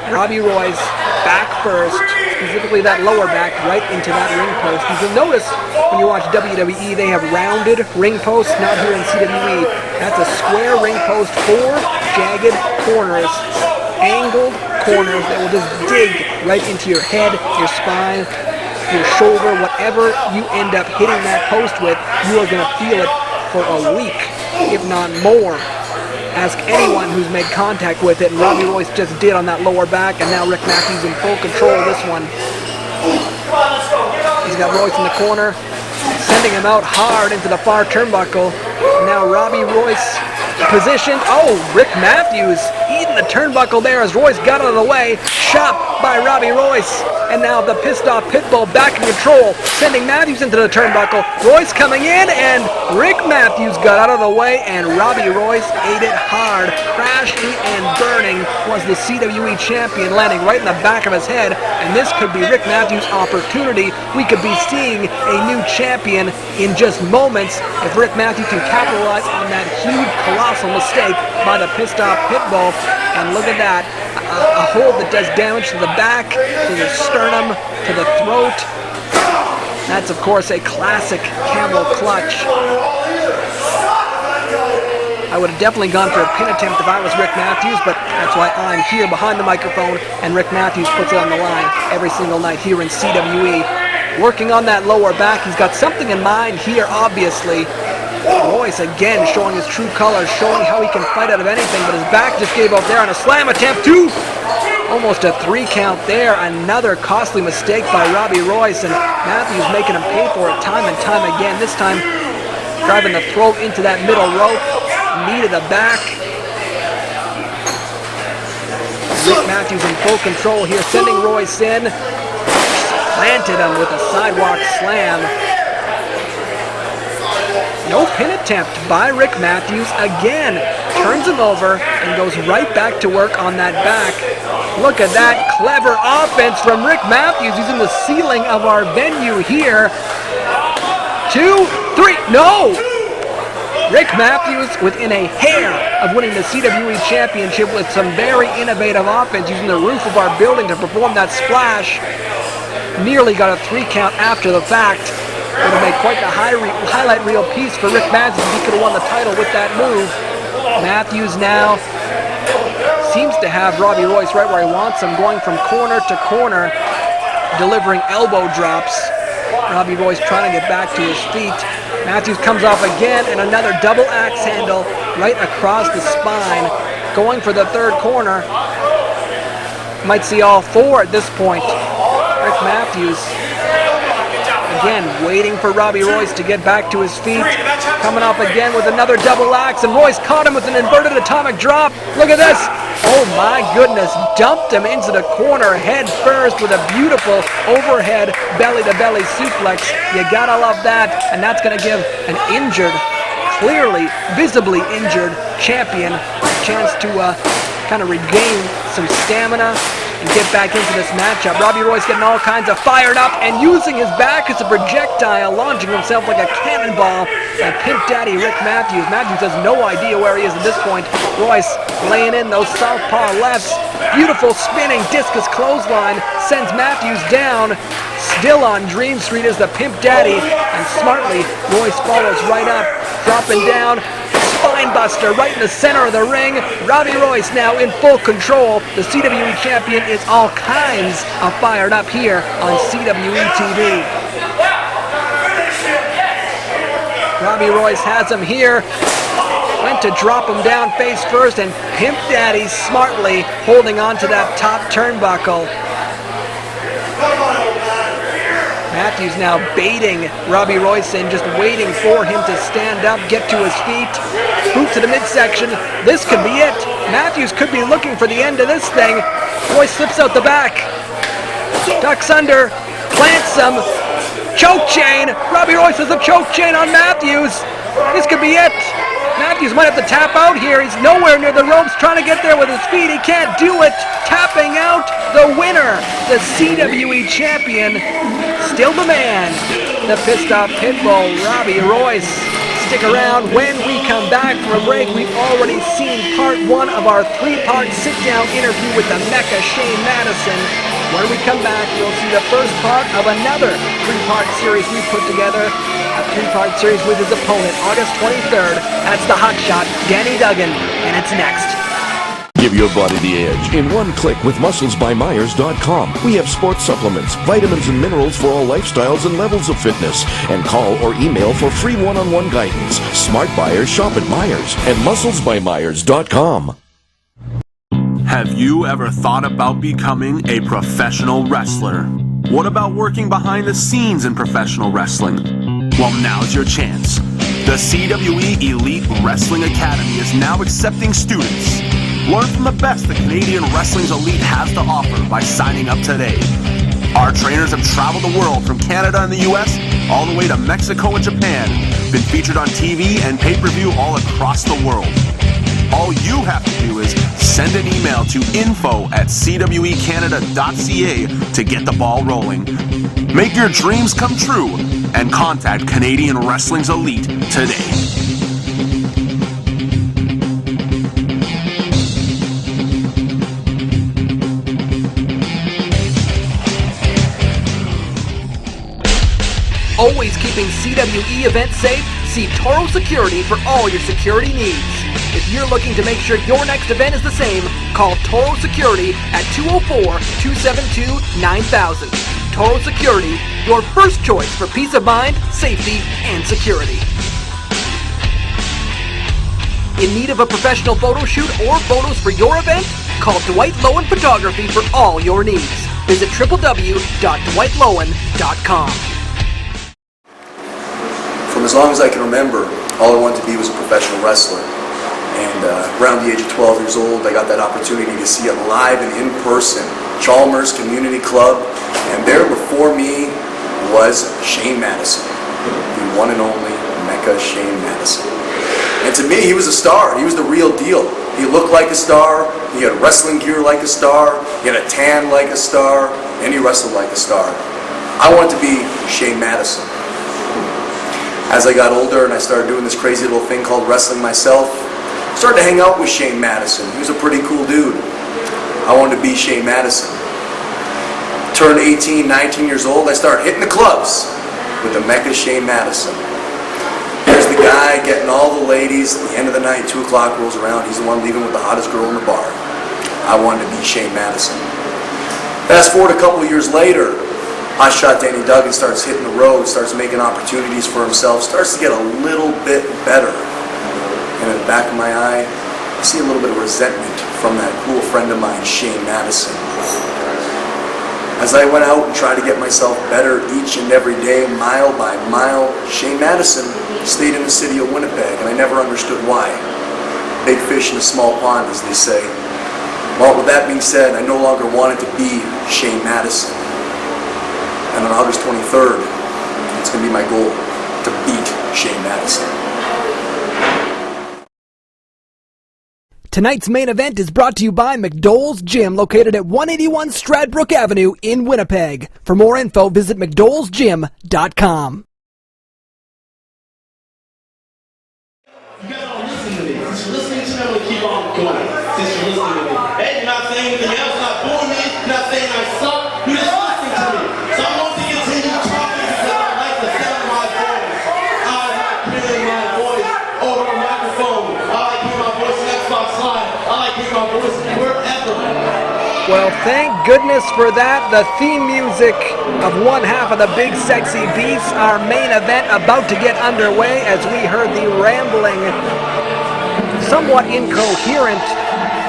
Robbie Royce back first, specifically that lower back right into that ring post. You'll notice when you watch WWE, they have rounded ring posts, not here in CWE. That's a square ring post 4 jagged corners, angled corners that will just dig right into your head, your spine, your shoulder, whatever you end up hitting that post with, you are going to feel it for a week, if not more. Ask anyone who's made contact with it, and Robbie Royce just did on that lower back, and now Rick Matthews in full control of this one. He's got Royce in the corner, sending him out hard into the far turnbuckle. Now Robbie Royce positioned. Oh, Rick Matthews eating the turnbuckle there as Royce got out of the way. Shot by Robbie Royce. And now the pissed off Pitbull back in control, sending Matthews into the turnbuckle. Royce coming in, and Rick Matthews got out of the way, and Robbie Royce ate it hard. Crashing and burning was the CWE champion, landing right in the back of his head. And this could be Rick Matthews' opportunity. We could be seeing a new champion in just moments if Rick Matthews can capitalize on that huge, colossal mistake by the pissed off Pitbull. And look at that. A hold that does damage to the back, to the sternum, to the throat. That's, of course, a classic camel clutch. I would have definitely gone for a pin attempt if I was Rick Matthews, but that's why I'm here behind the microphone, and Rick Matthews puts it on the line every single night here in CWE. Working on that lower back. He's got something in mind here, obviously. Royce again showing his true colors, showing how he can fight out of anything, but his back just gave up there on a slam attempt too. Almost a 3 count there. Another costly mistake by Robbie Royce, and Matthews making him pay for it time and time again. This time driving the throat into that middle rope, knee to the back. Rick Matthews in full control here, sending Royce in. Planted him with a sidewalk slam. No pin attempt by Rick Matthews. Again, turns him over and goes right back to work on that back. Look at that clever offense from Rick Matthews using the ceiling of our venue here. 2, 3, no! Rick Matthews within a hair of winning the CWE championship with some very innovative offense, using the roof of our building to perform that splash. Nearly got a 3 count after the fact. Would have made quite the highlight reel piece for Rick Matthews if he could have won the title with that move. Matthews now seems to have Robbie Royce right where he wants him, going from corner to corner, delivering elbow drops. Robbie Royce trying to get back to his feet. Matthews comes off again, and another double axe handle right across the spine, going for the third corner. Might see all 4 at this point. Rick Matthews again waiting for Robbie Royce to get back to his feet. Coming up again with another double axe, and Royce caught him with an inverted atomic drop. Look at this. Oh my goodness. Dumped him into the corner head first with a beautiful overhead belly-to-belly suplex. You gotta love that. And that's going to give an injured, clearly, visibly injured champion a chance to kind of regain some stamina and get back into this matchup. Robbie Royce getting all kinds of fired up and using his back as a projectile, launching himself like a cannonball at Pimp Daddy Rick Matthews. Matthews has no idea where he is at this point. Royce laying in those southpaw lefts. Beautiful spinning discus clothesline sends Matthews down. Still on Dream Street is the Pimp Daddy, and smartly Royce follows right up, dropping down. Spinebuster right in the center of the ring. Robbie Royce now in full control. The CWE champion is all kinds of fired up here on CWE TV. Robbie Royce has him here. Went to drop him down face first, and Pimp Daddy smartly holding on to that top turnbuckle. Matthews now baiting Robbie Royce in, just waiting for him to stand up, get to his feet. Boot to the midsection. This could be it. Matthews could be looking for the end of this thing. Royce slips out the back. Ducks under. Plants him. Choke chain. Robbie Royce has a choke chain on Matthews. This could be it. Matthews might have to tap out here. He's nowhere near the ropes, trying to get there with his feet. He can't do it. Tapping out the winner, the CWE champion, still the man, the pissed off Pitbull, Robbie Royce. Stick around. When we come back from a break, we've already seen part 1 of our 3-part sit-down interview with the Mecha Shane Madison. When we come back, you'll see the first part of another 3-part series we put together. A 3-part series with his opponent, August 23rd. That's the hotshot, Danny Duggan, and it's next. Give your body the edge in one click with musclesbymyers.com. We have sports supplements, vitamins and minerals for all lifestyles and levels of fitness. And call or email for free one-on-one guidance. Smart buyers shop at Myers and musclesbymyers.com. Have you ever thought about becoming a professional wrestler? What about working behind the scenes in professional wrestling? Well, now's your chance. The CWE Elite Wrestling Academy is now accepting students. Learn from the best the Canadian Wrestling's Elite has to offer by signing up today. Our trainers have traveled the world from Canada and the US all the way to Mexico and Japan, been featured on TV and pay-per-view all across the world. All you have to do is send an email to info@cwecanada.ca to get the ball rolling. Make your dreams come true and contact Canadian Wrestling's Elite today. Always keeping CWE events safe? See Toro Security for all your security needs. If you're looking to make sure your next event is the same, call Toro Security at 204-272-9000. Toro Security, your first choice for peace of mind, safety, and security. In need of a professional photo shoot or photos for your event? Call Dwight Lowen Photography for all your needs. Visit www.dwightlowen.com. From as long as I can remember, all I wanted to be was a professional wrestler. And around the age of 12 years old, I got that opportunity to see it live and in person. Chalmers Community Club, and there before me was Shane Madison, the one and only Mecha Shane Madison. And to me, he was a star. He was the real deal. He looked like a star, he had wrestling gear like a star, he had a tan like a star, and he wrestled like a star. I wanted to be Shane Madison. As I got older and I started doing this crazy little thing called wrestling myself, I started to hang out with Shane Madison. He was a pretty cool dude. I wanted to be Shane Madison. Turned 18, 19 years old, I started hitting the clubs with the Mecha Shane Madison. Here's the guy getting all the ladies. At the end of the night, 2 o'clock rolls around, he's the one leaving with the hottest girl in the bar. I wanted to be Shane Madison. Fast forward a couple of years later, Hotshot Danny Duggan starts hitting the road, starts making opportunities for himself, starts to get a little bit better. And in the back of my eye, I see a little bit of resentment from that cool friend of mine, Shane Madison. As I went out and tried to get myself better each and every day, mile by mile, Shane Madison stayed in the city of Winnipeg, and I never understood why. Big fish in a small pond, as they say. Well, with that being said, I no longer wanted to be Shane Madison. And on August 23rd, it's going to be my goal to beat Shane Madison. Tonight's main event is brought to you by McDowell's Gym, located at 181 Stradbrook Avenue in Winnipeg. For more info, visit mcdowellsgym.com. You gotta listen to me. Since you're listening to me, I'm gonna keep on going. Since you're listening to me. Hey, you're not saying anything else, not booing me, you're not saying I suck, you're just listening to me. So I'm going to continue talking because I like the sound of my voice. I like hearing my voice over a microphone. I like hearing my voice in Xbox Live. I like hearing my voice wherever. Well, thank goodness for that. The theme music of one half of the Big Sexy Beasts, our main event about to get underway as we heard the rambling, somewhat incoherent,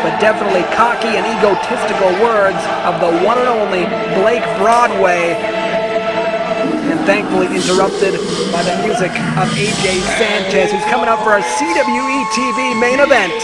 but definitely cocky and egotistical words of the one and only Blake Broadway, and thankfully interrupted by the music of AJ Sanchez, who's coming up for our CWE TV main event.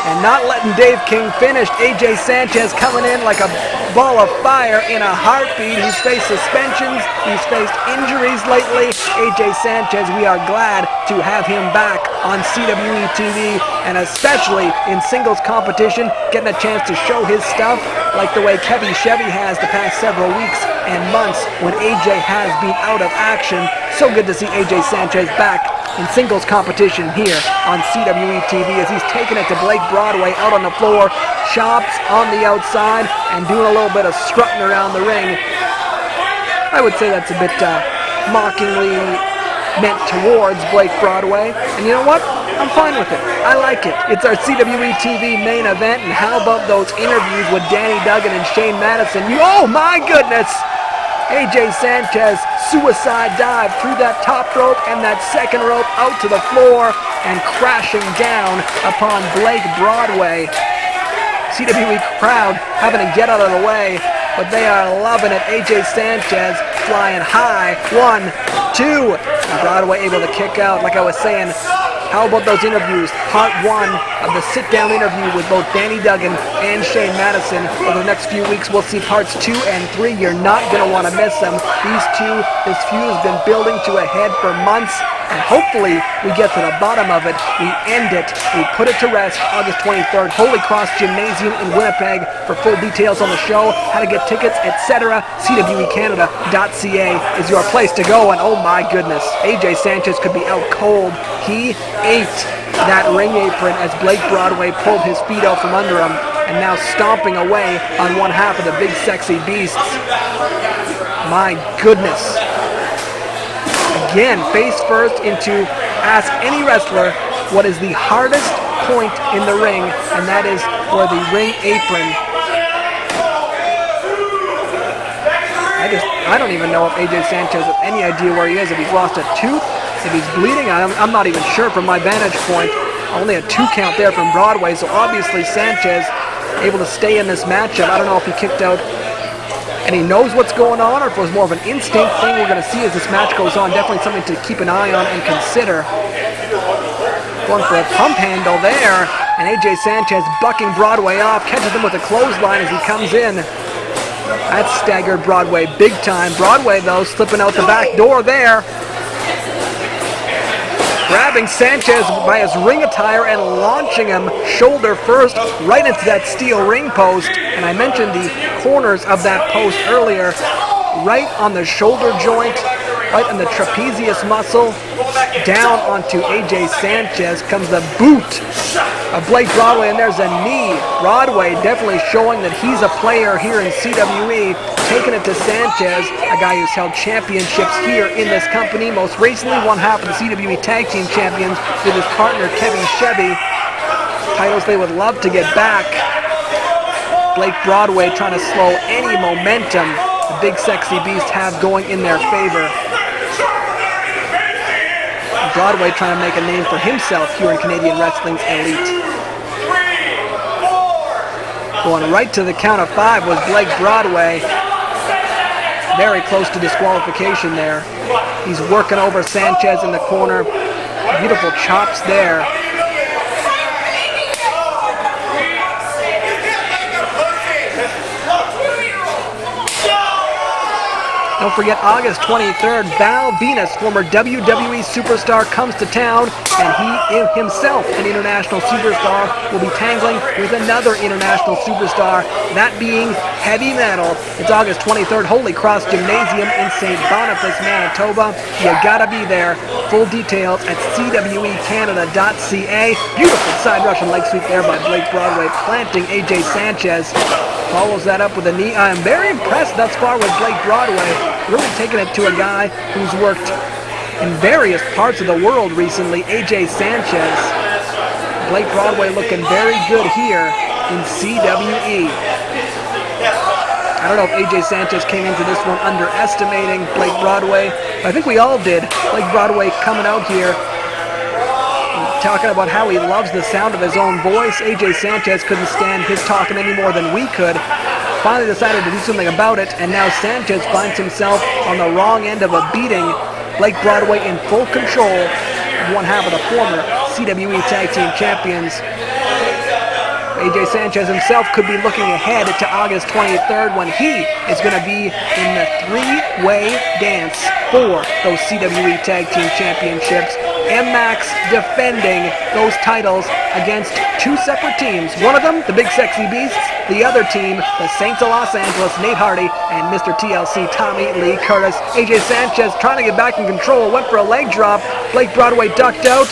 And not letting Dave King finish, AJ Sanchez coming in like a ball of fire in a heartbeat. He's faced suspensions, he's faced injuries lately. AJ Sanchez, we are glad to have him back on CWE TV, and especially in singles competition, getting a chance to show his stuff like the way Kevin Chevy has the past several weeks and months when AJ has been out of action. So good to see AJ Sanchez back in singles competition here on CWE TV as he's taking it to Blake Broadway out on the floor, chops on the outside, and doing a little bit of strutting around the ring. I would say that's a bit mockingly meant towards Blake Broadway. And you know what? I'm fine with it. I like it. It's our CWE TV main event, and how about those interviews with Danny Duggan and Shane Madison? Oh my goodness! AJ Sanchez suicide dive through that top rope and that second rope out to the floor and crashing down upon Blake Broadway. CWE crowd having to get out of the way, but they are loving it. AJ Sanchez flying high. 1, 2. And Broadway able to kick out. Like I was saying, how about those interviews? Part 1 of the sit-down interview with both Danny Duggan and Shane Madison. Over the next few weeks, we'll see parts 2 and 3. You're not going to want to miss them. This feud has been building to a head for months, and hopefully we get to the bottom of it. We end it. We put it to rest August 23rd, Holy Cross Gymnasium in Winnipeg. For full details on the show, how to get tickets, etc., CWECanada.ca is your place to go. And oh my goodness, AJ Sanchez could be out cold. He ate that ring apron as Blake Broadway pulled his feet out from under him, and now stomping away on one half of the Big Sexy Beasts. My goodness. Again, face first into ask any wrestler what is the hardest point in the ring, and that is for the ring apron. I don't even know if AJ Sanchez has any idea where he is, if he's lost a tooth, if he's bleeding. I'm not even sure from my vantage point. Only a 2 count there from Broadway, so obviously Sanchez able to stay in this matchup. I don't know if he kicked out and he knows what's going on, or if it was more of an instinct thing. We're going to see as this match goes on. Definitely something to keep an eye on and consider. Going for a pump handle there, and AJ Sanchez bucking Broadway off, catches him with a clothesline as he comes in. That staggered Broadway big time. Broadway, though, slipping out the back door there. Grabbing Sanchez by his ring attire and launching him shoulder first right into that steel ring post. And I mentioned the corners of that post earlier. Right on the shoulder joint, right on the trapezius muscle. Down onto AJ Sanchez comes the boot of Blake Broadway, and there's a knee. Broadway definitely showing that he's a player here in CWE, taking it to Sanchez, a guy who's held championships here in this company. Most recently won half of the CWE Tag Team Champions with his partner Kevin Chevy. Titles they would love to get back. Blake Broadway trying to slow any momentum the Big Sexy Beasts have going in their favor. Broadway trying to make a name for himself here in Canadian wrestling's elite. Going right to the count of 5 was Blake Broadway. Very close to disqualification there. He's working over Sanchez in the corner. Beautiful chops there. Don't forget, August 23rd, Val Venus, former WWE superstar, comes to town, and he himself, an international superstar, will be tangling with another international superstar, that being Heavy Metal. It's August 23rd, Holy Cross Gymnasium in St. Boniface, Manitoba. You gotta be there. Full details at CWECanada.ca. Beautiful side Russian leg sweep there by Blake Broadway, planting AJ Sanchez. Follows that up with a knee. I am very impressed thus far with Blake Broadway. Really taking it to a guy who's worked in various parts of the world recently, AJ Sanchez. Blake Broadway looking very good here in CWE. I don't know if AJ Sanchez came into this one underestimating Blake Broadway, but I think we all did. Blake Broadway coming out here talking about how he loves the sound of his own voice. AJ Sanchez couldn't stand his talking any more than we could. Finally decided to do something about it, and now Sanchez finds himself on the wrong end of a beating. Blake Broadway in full control of one half of the former CWE Tag Team Champions. AJ Sanchez himself could be looking ahead to August 23rd when he is going to be in the 3-way dance for those CWE Tag Team Championships. M-Max defending those titles against 2 separate teams. One of them, the Big Sexy Beasts. The other team, the Saints of Los Angeles, Nate Hardy, and Mr. TLC, Tommy Lee Curtis. AJ Sanchez trying to get back in control, went for a leg drop. Blake Broadway ducked out,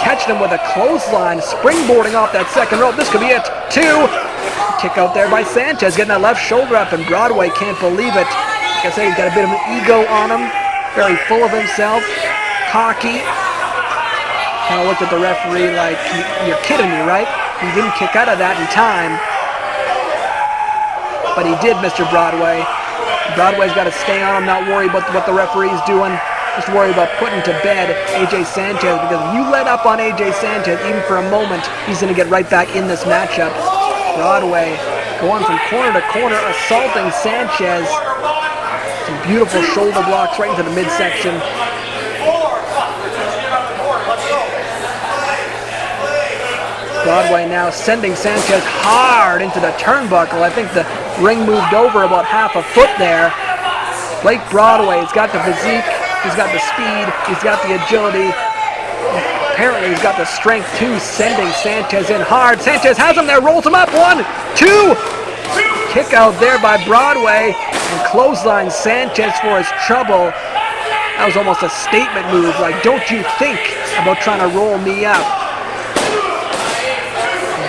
catching him with a clothesline, springboarding off that second rope. This could be it. 2. Kick out there by Sanchez, getting that left shoulder up, and Broadway can't believe it. Like I say, he's got a bit of an ego on him, very full of himself, cocky. Kind of looked at the referee like, you're kidding me, right? He didn't kick out of that in time. But he did, Mr. Broadway. Broadway's got to stay on him, not worry about what the referee's doing. Just worry about putting to bed AJ Sanchez, because if you let up on AJ Sanchez, even for a moment, he's going to get right back in this matchup. Broadway going from corner to corner, assaulting Sanchez. Some beautiful shoulder blocks right into the midsection. Broadway now sending Sanchez hard into the turnbuckle. I think the ring moved over about half a foot there. Blake Broadway's got the physique, he's got the speed, he's got the agility. Apparently he's got the strength too, sending Sanchez in hard. Sanchez has him there, rolls him up. 1, 2. Kick out there by Broadway and clothesline Sanchez for his trouble. That was almost a statement move, like, don't you think about trying to roll me up.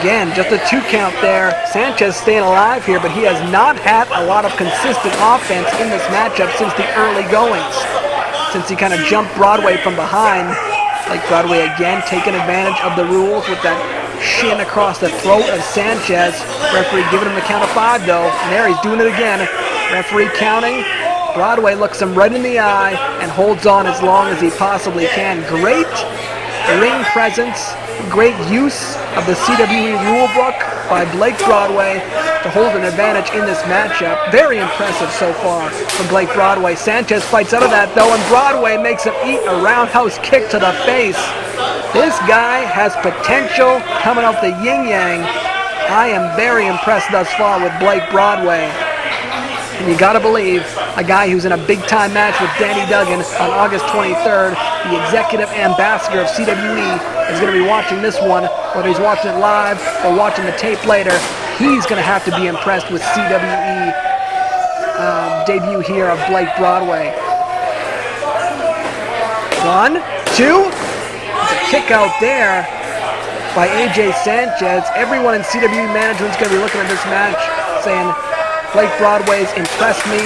Again, just a 2 count there. Sanchez staying alive here, but he has not had a lot of consistent offense in this matchup since the early goings. Since he kind of jumped Broadway from behind. Like Broadway again taking advantage of the rules with that shin across the throat of Sanchez. Referee giving him the count of 5 though. And there he's doing it again. Referee counting. Broadway looks him right in the eye and holds on as long as he possibly can. Great ring presence. Great use of the CWE rulebook by Blake Broadway to hold an advantage in this matchup. Very impressive so far from Blake Broadway. Sanchez fights out of that though, and Broadway makes him eat a roundhouse kick to the face. This guy has potential coming off the yin-yang. I am very impressed thus far with Blake Broadway. And you gotta believe a guy who's in a big-time match with Danny Duggan on August 23rd, the executive ambassador of CWE, is going to be watching this one, whether he's watching it live or watching the tape later. He's going to have to be impressed with CWE debut here of Blake Broadway. 1, 2. There's a kick out there by AJ Sanchez. Everyone in CWE management is going to be looking at this match saying, Blake Broadway's impressed me.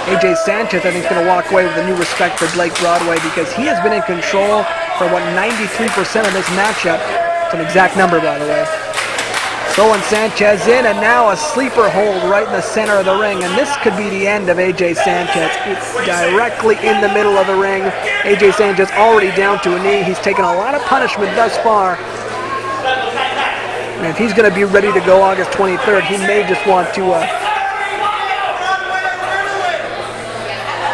AJ Sanchez, I think, is going to walk away with a new respect for Blake Broadway because he has been in control for, 93% of this matchup. It's an exact number, by the way. Throwing Sanchez in, and now a sleeper hold right in the center of the ring. And this could be the end of AJ Sanchez. It's directly in the middle of the ring. AJ Sanchez already down to a knee. He's taken a lot of punishment thus far. And if he's going to be ready to go August 23rd, he may just want to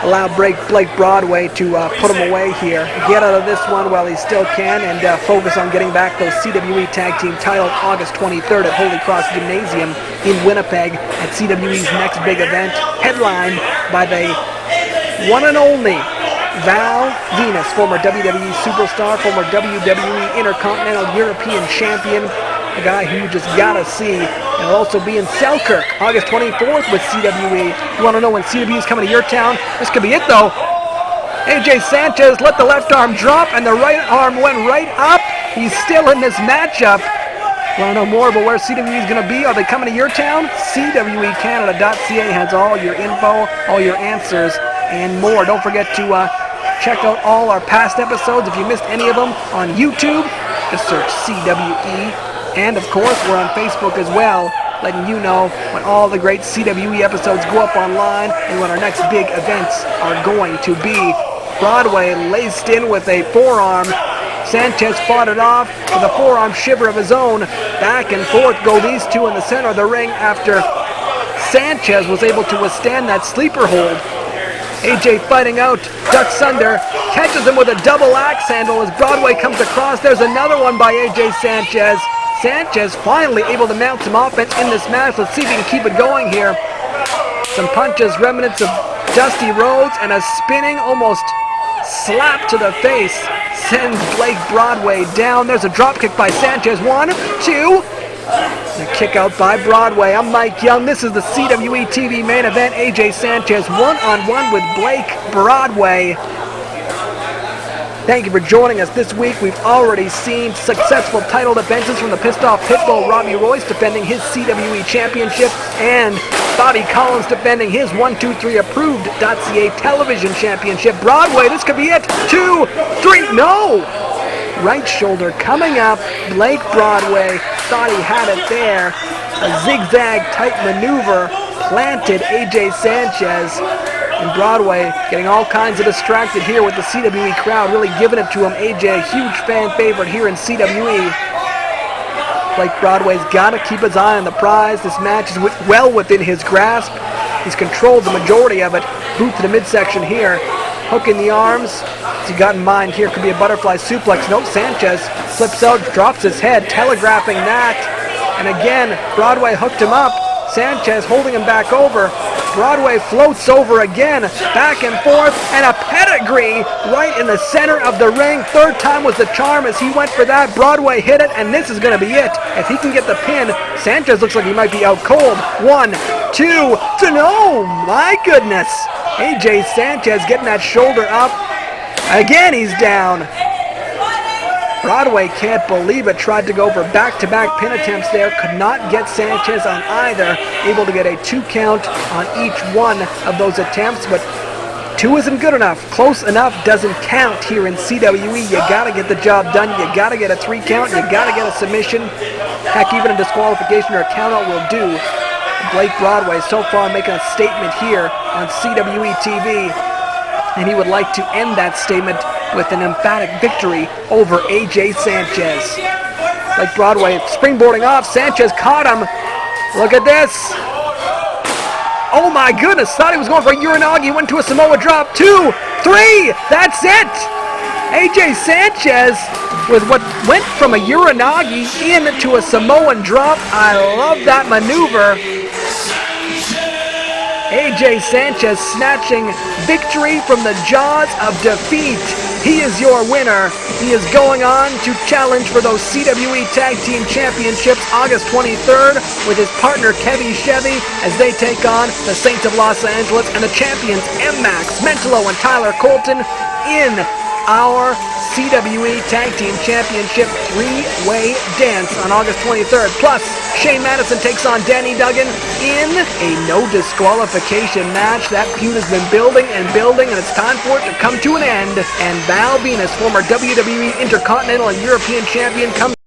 allow Blake Broadway to put him away here. Get out of this one while he still can and focus on getting back those CWE Tag Team titles August 23rd at Holy Cross Gymnasium in Winnipeg at CWE's next big event, headlined by the one and only Val Venus, former WWE superstar, former WWE Intercontinental European Champion, a guy who you just gotta see. And he'll also be in Selkirk August 24th with CWE. If you want to know when CWE is coming to your town, this could be it though. AJ Sanchez let the left arm drop and the right arm went right up. He's still in this matchup. Want to know more about where CWE is going to be? Are they coming to your town? CWEcanada.ca has all your info, all your answers, and more. Don't forget to check out all our past episodes. If you missed any of them on YouTube, just search CWE. And of course, we're on Facebook as well, letting you know when all the great CWE episodes go up online and when our next big events are going to be. Broadway laced in with a forearm. Sanchez fought it off with a forearm shiver of his own. Back and forth go these two in the center of the ring after Sanchez was able to withstand that sleeper hold. AJ fighting out, ducks under, catches him with a double axe handle as Broadway comes across. There's another one by AJ Sanchez. Sanchez finally able to mount some offense in this match. Let's see if he can keep it going here. Some punches, remnants of Dusty Rhodes, and a spinning, almost slap to the face sends Blake Broadway down. There's a drop kick by Sanchez. 1, 2. And a kick out by Broadway. I'm Mike Young. This is the CWE TV main event. AJ Sanchez one-on-one with Blake Broadway. Thank you for joining us this week. We've already seen successful title defenses from the Pissed Off Pitbull Robbie Royce defending his CWE Championship and Bobby Collins defending his 123 Approved.ca Television Championship. Broadway, this could be it. 2, 3, no! right shoulder coming up. Blake Broadway thought he had it there. A zigzag type maneuver planted AJ Sanchez. And Broadway getting all kinds of distracted here with the CWE crowd really giving it to him. AJ, huge fan favorite here in CWE. Blake Broadway's got to keep his eye on the prize. This match is well within his grasp. He's controlled the majority of it. Boot to the midsection here. Hook in the arms. What's he got in mind here? Could be a butterfly suplex. Nope, Sanchez flips out, drops his head, telegraphing that. And again, Broadway hooked him up. Sanchez holding him back over. Broadway floats over again, back and forth, and a pedigree right in the center of the ring. Third time was the charm as he went for that. Broadway hit it, and this is going to be it. If he can get the pin, Sanchez looks like he might be out cold. 1, 2, no, my goodness. AJ Sanchez getting that shoulder up. Again, he's down. Broadway can't believe it, tried to go for back-to-back pin attempts there, could not get Sanchez on either, able to get a 2 count on each one of those attempts, but 2 isn't good enough. Close enough doesn't count here in CWE. You gotta get the job done, you gotta get a 3 count, you gotta get a submission. Heck, even a disqualification or a countout will do. Blake Broadway so far making a statement here on CWE TV, and he would like to end that statement with an emphatic victory over AJ Sanchez. Like Broadway springboarding off, Sanchez caught him. Look at this. Oh my goodness, thought he was going for a Uranagi, went to a Samoa drop. 2, 3, that's it. AJ Sanchez with what went from a Uranagi into a Samoan drop. I love that maneuver. AJ Sanchez snatching victory from the jaws of defeat. He is your winner. He is going on to challenge for those CWE Tag Team Championships August 23rd with his partner Kevy Chevy as they take on the Saints of Los Angeles and the champions M-Max, Mentolo, and Tyler Colton in our CWE Tag Team Championship 3-way dance on August 23rd. Plus, Shane Madison takes on Danny Duggan in a no disqualification match. That feud has been building and building, and it's time for it to come to an end. And Val Venus, former WWE Intercontinental and European Champion, comes